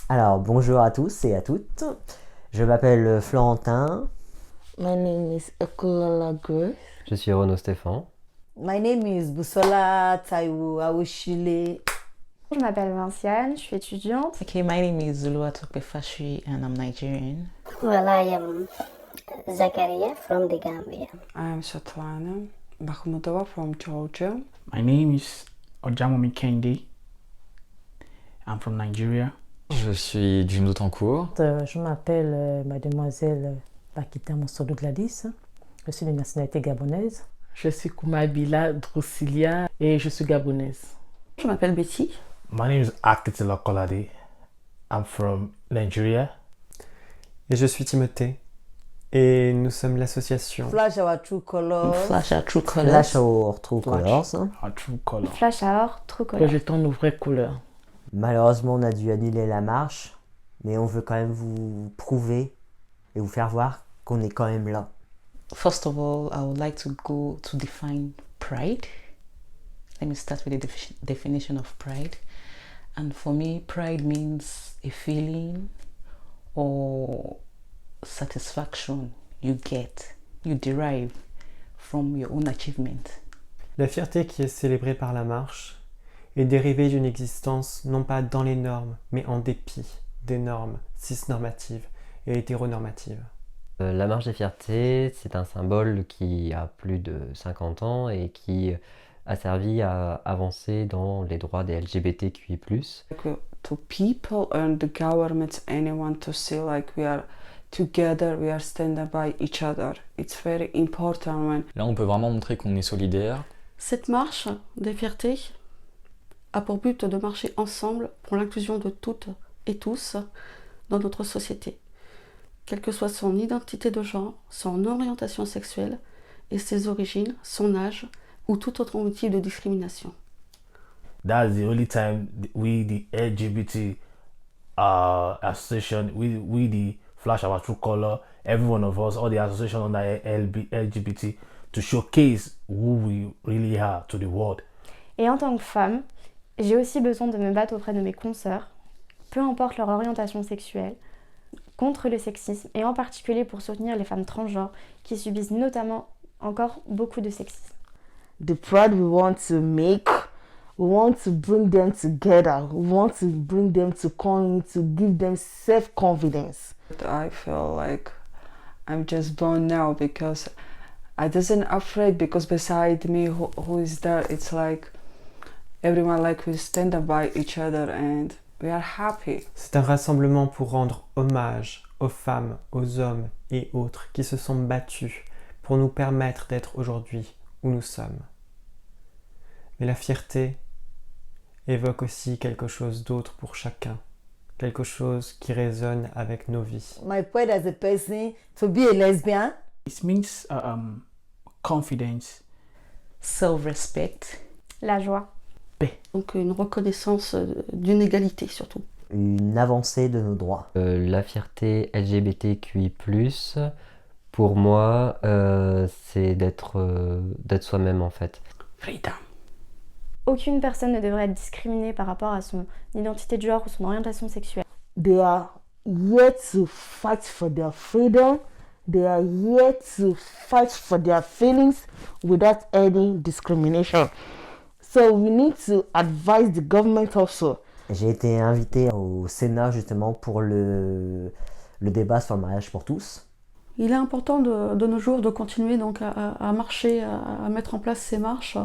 Alors, bonjour à tous et à toutes. Je m'appelle Florentin. My name is Ekulala Grace. Je suis Renaud Stéphane. My name is Busola Taiwo Awoshile. Je m'appelle Vinciane, je suis étudiante. Okay, my name is Zulua Topefashi and I'm Nigerian. Well, I am Zakaria from the Gambia. I am Shatlana Mahmudova from Georgia. My name is Ojamomi Kende. I'm from Nigeria. Je suis Juno Tancourt. Je m'appelle mademoiselle Bakita Moussodou Gladys. Je suis de nationalité gabonaise. Je suis Koumabila Drusilia et je suis gabonaise. Je m'appelle Betty. My name is Akitila Kolade. I'm from Nigeria. Et je suis Timothée. Et nous sommes l'association Flash Our True Colors. Flash Our True Colors. Flash Our True Colors. Our True Colors. Flash Our True Colors. Projetons nos vraies couleurs. Malheureusement, on a dû annuler la marche, mais on veut quand même vous prouver et vous faire voir qu'on est quand même là. First of all, I would like to go to define pride. Let me start with the definition of pride. And for me, pride means a feeling or satisfaction you derive from your own achievement. La fierté qui est célébrée par la marche est dérivée d'une existence non pas dans les normes, mais en dépit des normes cisnormatives et hétéronormatives. La marche des fiertés, c'est un symbole qui a plus de 50 ans et qui a servi à avancer dans les droits des LGBTQI+. To people and the government, anyone to see like we are together, we are standing by each other. It's very important when... Là, on peut vraiment montrer qu'on est solidaire. Cette marche des fiertés a pour but de marcher ensemble pour l'inclusion de toutes et tous dans notre société, quelle que soit son identité de genre, son orientation sexuelle et ses origines, son âge ou tout autre motif de discrimination. That's the only time we, the LGBT association, we the Flash Our True Color, every one of us, all the associations under LGBT, to showcase who we really are to the world. Et en tant que femme, j'ai aussi besoin de me battre auprès de mes consoeurs, peu importe leur orientation sexuelle, contre le sexisme et en particulier pour soutenir les femmes transgenres qui subissent notamment encore beaucoup de sexisme. The pride we want to make, we want to bring them together, we want to bring them to come, to give them self-confidence. I feel like I'm just born now because I wasn't afraid because beside me who is there, it's like everyone like we stand up by each other and we are happy. C'est un rassemblement pour rendre hommage aux femmes, aux hommes et autres qui se sont battus pour nous permettre d'être aujourd'hui où nous sommes. Mais la fierté évoque aussi quelque chose d'autre pour chacun, quelque chose qui résonne avec nos vies. My pride as a person to be a lesbian. It means confidence. Self-respect. La joie. Paix. Donc une reconnaissance d'une égalité surtout. Une avancée de nos droits. La fierté LGBTQI+, pour moi, c'est d'être soi-même en fait. Freedom. Aucune personne ne devrait être discriminée par rapport à son identité de genre ou son orientation sexuelle. They are here to fight for their freedom. They are here to fight for their feelings without any discrimination. So we need to advise the government also. J'ai été invité au Sénat justement pour le débat sur le mariage pour tous. Il est important de nos jours de continuer donc à marcher, à mettre en place ces marches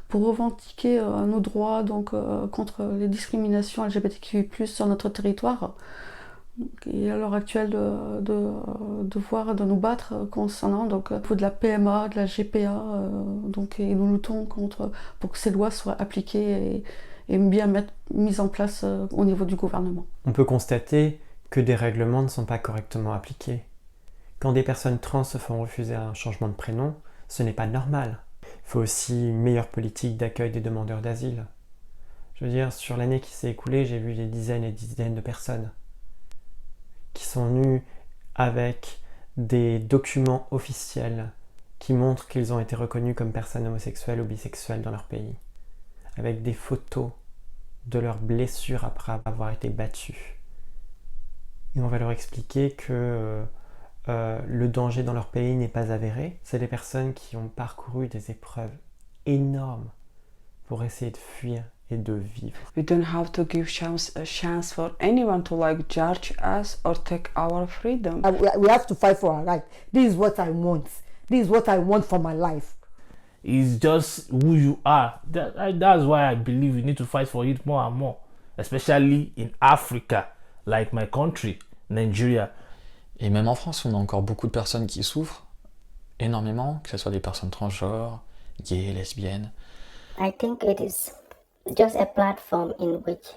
pour revendiquer nos droits donc, contre les discriminations LGBTQI+, sur notre territoire. Et à l'heure actuelle de nous battre concernant donc, de la PMA, de la GPA, donc, et nous luttons pour que ces lois soient appliquées et bien mises en place au niveau du gouvernement. On peut constater que des règlements ne sont pas correctement appliqués. Quand des personnes trans se font refuser un changement de prénom, ce n'est pas normal. Il faut aussi une meilleure politique d'accueil des demandeurs d'asile. Je veux dire, sur l'année qui s'est écoulée, j'ai vu des dizaines et des dizaines de personnes qui sont venues avec des documents officiels qui montrent qu'ils ont été reconnus comme personnes homosexuelles ou bisexuelles dans leur pays, avec des photos de leurs blessures après avoir été battus, Et on va leur expliquer que le danger dans leur pays n'est pas avéré. C'est des personnes qui ont parcouru des épreuves énormes pour essayer de fuir et de vivre. We don't have to give a chance for anyone to like judge us or take our freedom. We have to fight for our right. This is what I want. This is what I want for my life. It's just who you are. That's why I believe we need to fight for it more and more, especially in Africa, like my country, Nigeria. Et même en France, on a encore beaucoup de personnes qui souffrent énormément, que ce soit des personnes transgenres, gays, lesbiennes. I think it is just a platform in which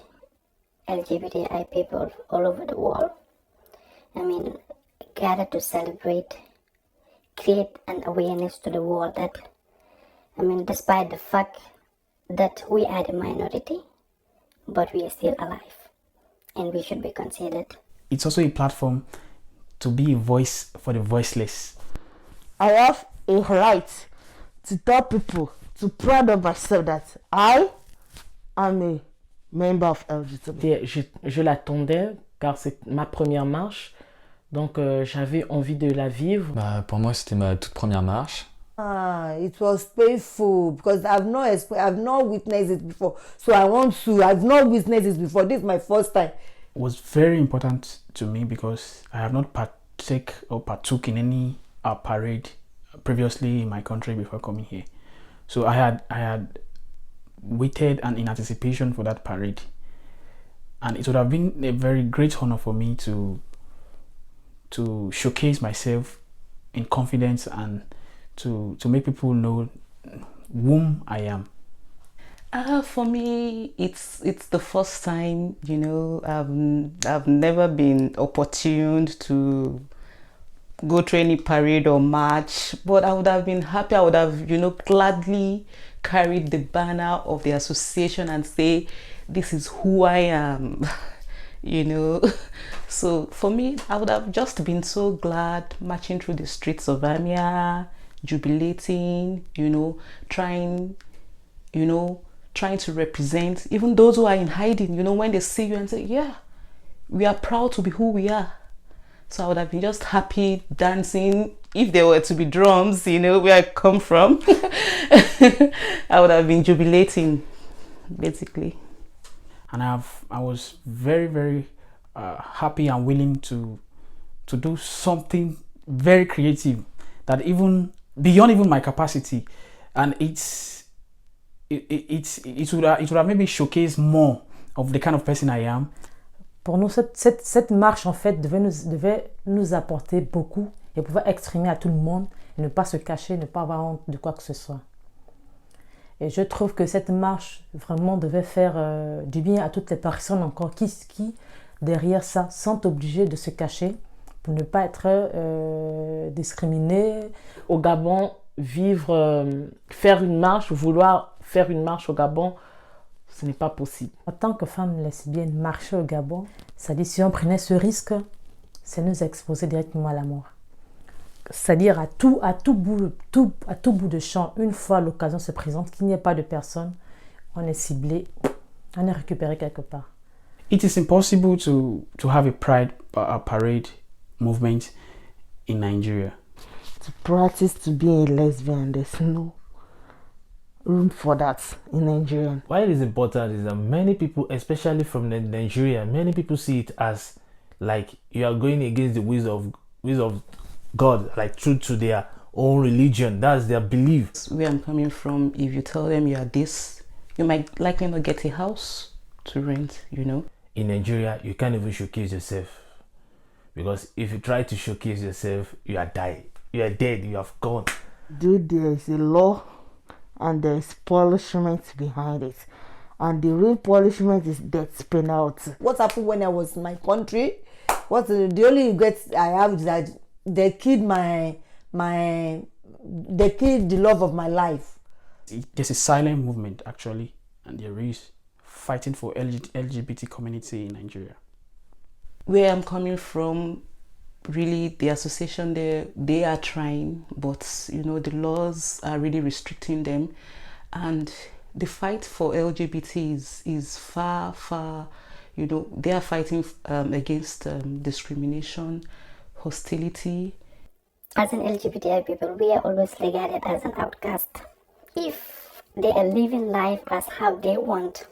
LGBTI people all over the world, gather to celebrate, create an awareness to the world that, despite the fact that we are the minority, but we are still alive and we should be considered. It's also a platform to be a voice for the voiceless. I have a right to tell people, to proud of myself that I am a member of LGBT. Je l'attendais car c'est ma première marche, donc j'avais envie de la vivre. Pour moi, c'était ma toute première marche. It was painful because I've not witnessed it before. So I've not witnessed it before. This is my first time. It was very important to me because I have not partook in any parade previously in my country before coming here. So I had waited and in anticipation for that parade, and it would have been a very great honor for me to showcase myself in confidence and to make people know whom I am. For me, it's the first time, I've never been opportuned to go to any parade or march, but I would have been happy. I would have, gladly carried the banner of the association and say, this is who I am, So for me, I would have just been so glad marching through the streets of Amia, jubilating, trying to represent even those who are in hiding, when they see you and say, yeah, we are proud to be who we are. So I would have been just happy dancing. If there were to be drums, where I come from, I would have been jubilating, basically. And I was very, very happy and willing to do something very creative that even beyond even my capacity, and it would have maybe showcased more of the kind of person I am. Pour nous, cette marche en fait devait nous apporter beaucoup et pouvoir exprimer à tout le monde et ne pas se cacher, ne pas avoir honte de quoi que ce soit. Et je trouve que cette marche vraiment devait faire du bien à toutes les personnes encore qui derrière ça sont obligées de se cacher pour ne pas être discriminées. Au Gabon, faire une marche, vouloir faire une marche au Gabon, ce n'est pas possible. En tant que femme lesbienne, marcher au Gabon, c'est-à-dire si on prenait ce risque, c'est nous exposer directement à la mort. C'est-à-dire à tout bout de champ, une fois l'occasion se présente, qu'il n'y ait pas de personne, on est ciblé, on est récupéré quelque part. It is impossible to have a parade movement in Nigeria. To practice to be a lesbian, there's no room for that in Nigeria. Why it is important is that many people, especially from Nigeria, many people see it as like you are going against the ways of God, like true to their own religion. That's their belief. Where I'm coming from, if you tell them you are this, you might likely not get a house to rent, In Nigeria, you can't even showcase yourself, because if you try to showcase yourself, you are dead, you have gone. Dude, there is a law and there is punishment behind it, and the real punishment is death penalty. What happened when I was in my country? The only regret I have is that they killed the love of my life. There's a silent movement actually, and there is fighting for LGBT community in Nigeria. Where I'm coming from, really the association they are trying, but the laws are really restricting them, and the fight for LGBT is far You know, they are fighting against discrimination, hostility. As an LGBTI people, we are always regarded as an outcast. If they are living life as how they want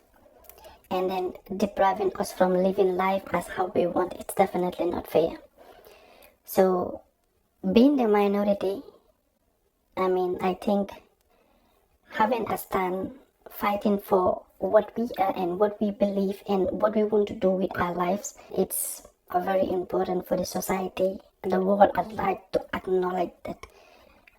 and then depriving us from living life as how we want, it's definitely not fair. So, being the minority, I think having a stand, fighting for what we are and what we believe and what we want to do with our lives, it's very important for the society. The world would like to acknowledge that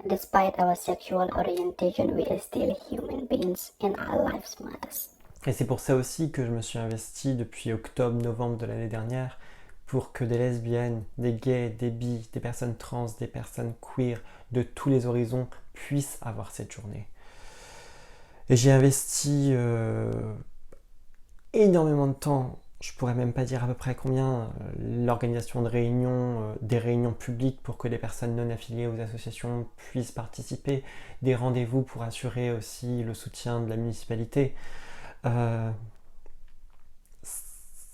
despite our sexual orientation, we are still human beings and our lives matters. Et c'est pour ça aussi que je me suis investi depuis octobre-novembre de l'année dernière pour que des lesbiennes, des gays, des bi, des personnes trans, des personnes queer de tous les horizons puissent avoir cette journée. Et j'ai investi énormément de temps, je pourrais même pas dire à peu près combien, l'organisation de réunions, des réunions publiques pour que les personnes non affiliées aux associations puissent participer, des rendez-vous pour assurer aussi le soutien de la municipalité. Ça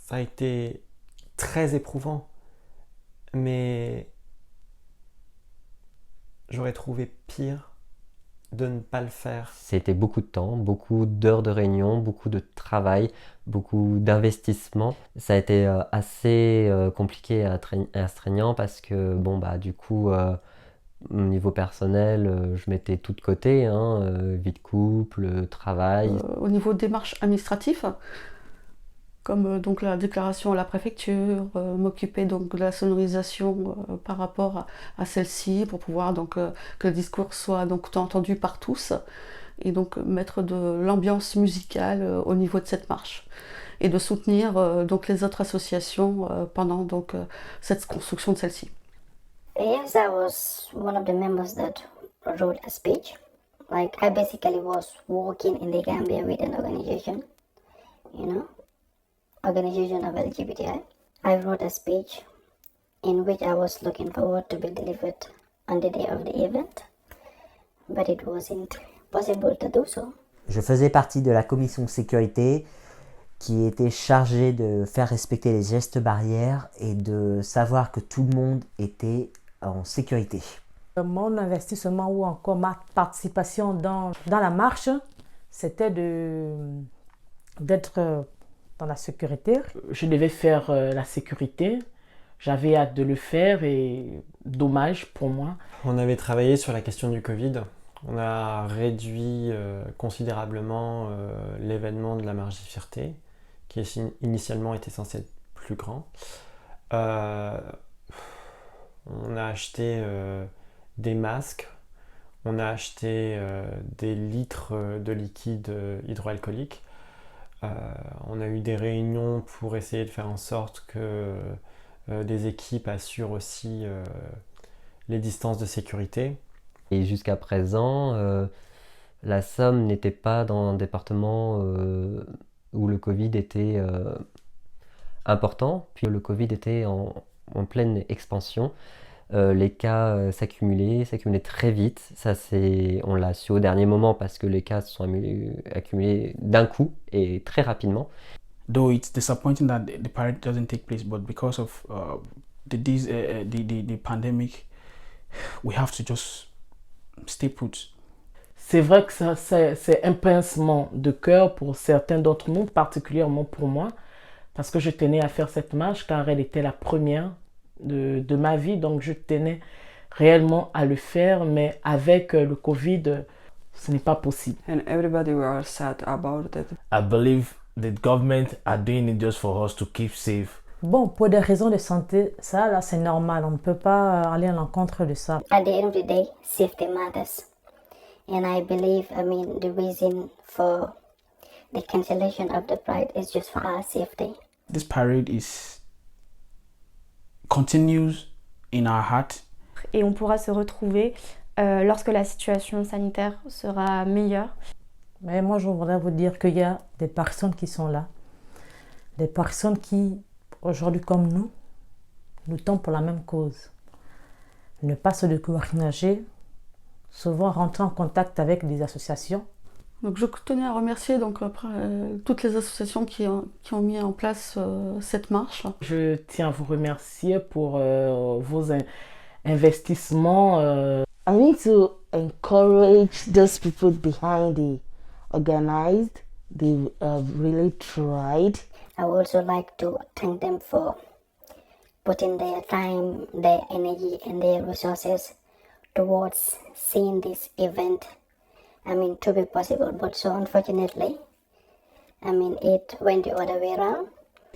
a été très éprouvant, mais j'aurais trouvé pire de ne pas le faire. C'était beaucoup de temps, beaucoup d'heures de réunion, beaucoup de travail, beaucoup d'investissement. Ça a été assez compliqué et astreignant parce que du coup, au niveau personnel, je mettais tout de côté, vie de couple, travail. Au niveau des démarches administratives, comme donc la déclaration à la préfecture, m'occuper donc de la sonorisation par rapport à celle-ci pour pouvoir donc que le discours soit donc entendu par tous et donc mettre de l'ambiance musicale au niveau de cette marche et de soutenir donc les autres associations pendant donc cette construction de celle-ci. Yes, I was one of the members that wrote a speech. Like, I basically was working in the Gambia with an organization, organization of LGBTI. I wrote a speech in which I was looking forward to be delivered on the day of the event, but it wasn't possible to do so. Je faisais partie de la commission sécurité qui était chargée de faire respecter les gestes barrières et de savoir que tout le monde était en sécurité. Mon investissement ou encore ma participation dans la marche, c'était d'être dans la sécurité. Je devais faire la sécurité. J'avais hâte de le faire et dommage pour moi. On avait travaillé sur la question du Covid. On a réduit considérablement l'événement de la marche des fiertés, qui initialement était censé être plus grand. On a acheté des masques, on a acheté des litres de liquide hydroalcoolique. On a eu des réunions pour essayer de faire en sorte que des équipes assurent aussi les distances de sécurité. Et jusqu'à présent, la Somme n'était pas dans un département où le Covid était important, puis le Covid était en pleine expansion. Les cas s'accumulaient très vite. Ça, on l'a su au dernier moment parce que les cas se sont accumulés d'un coup et très rapidement. Though it's disappointing that the parade doesn't take place, but because of the pandemic, we have to just stay put. C'est vrai que ça, c'est un pincement de cœur pour certains d'entre nous, particulièrement pour moi, parce que je tenais à faire cette marche car elle était la première de ma vie, donc je tenais réellement à le faire, mais avec le Covid, ce n'est pas possible. And everybody were sad about it. I believe the government are doing it just for us to keep safe. Bon, pour des raisons de santé, ça là c'est normal, on ne peut pas aller à l'encontre de ça. At the end of the day, safety matters. And I believe, the reason for the cancellation of the Pride is just for our safety. This parade continues in our heart. Et on pourra se retrouver lorsque la situation sanitaire sera meilleure. Mais moi, je voudrais vous dire qu'il y a des personnes qui sont là. Des personnes qui, aujourd'hui comme nous luttons pour la même cause. Ne pas se décourager, souvent rentrer en contact avec des associations Donc je tenais à remercier donc, toutes les associations qui ont mis en place cette marche. Je tiens à vous remercier pour vos investissements. I need to encourage those people behind the organized. They really tried. I would also like to thank them for putting their time, their energy, and their resources towards seeing this event, to be possible. But so unfortunately, it went the other way around.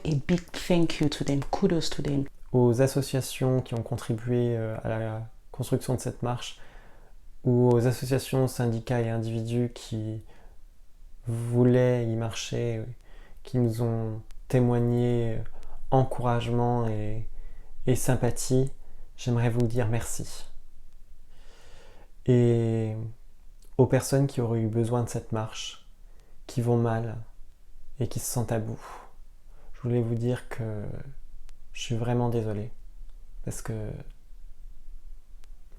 A big thank you to them, kudos to them. Aux associations qui ont contribué à la construction de cette marche, ou aux associations, syndicats et individus qui voulaient y marcher, qui nous ont témoigné encouragement et sympathie, j'aimerais vous dire merci. Et aux personnes qui auraient eu besoin de cette marche, qui vont mal et qui se sentent à bout, je voulais vous dire que je suis vraiment désolé, parce que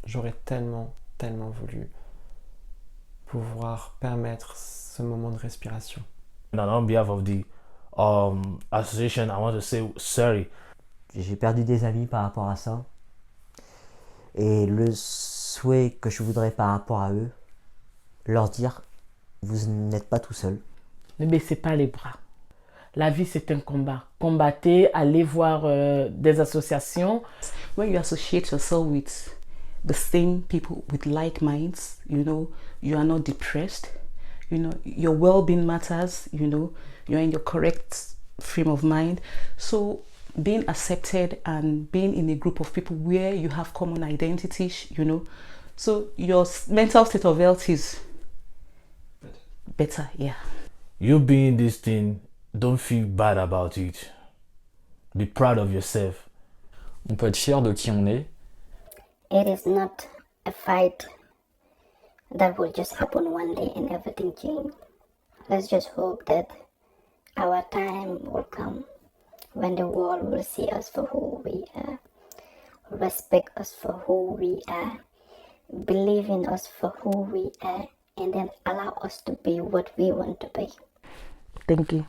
j'aurais tellement voulu pouvoir permettre ce moment de respiration. And on behalf of the association, I want to say sorry. J'ai perdu des amis par rapport à ça. Et le souhait que je voudrais par rapport à eux, leur dire, vous n'êtes pas tout seul. Ne baissez pas les bras. La vie, c'est un combat. Combattez, allez voir des associations. When you associate yourself with the same people with like minds, you are not depressed. Your well-being matters, you're in your correct frame of mind. So being accepted and being in a group of people where you have common identities, so your mental state of health is better, yeah. You being this thing, don't feel bad about it. Be proud of yourself. On peut être fier de qui on est. It is not a fight that will just happen one day and everything change. Let's just hope that our time will come when the world will see us for who we are, respect us for who we are, believe in us for who we are, and then allow us to be what we want to be. Thank you.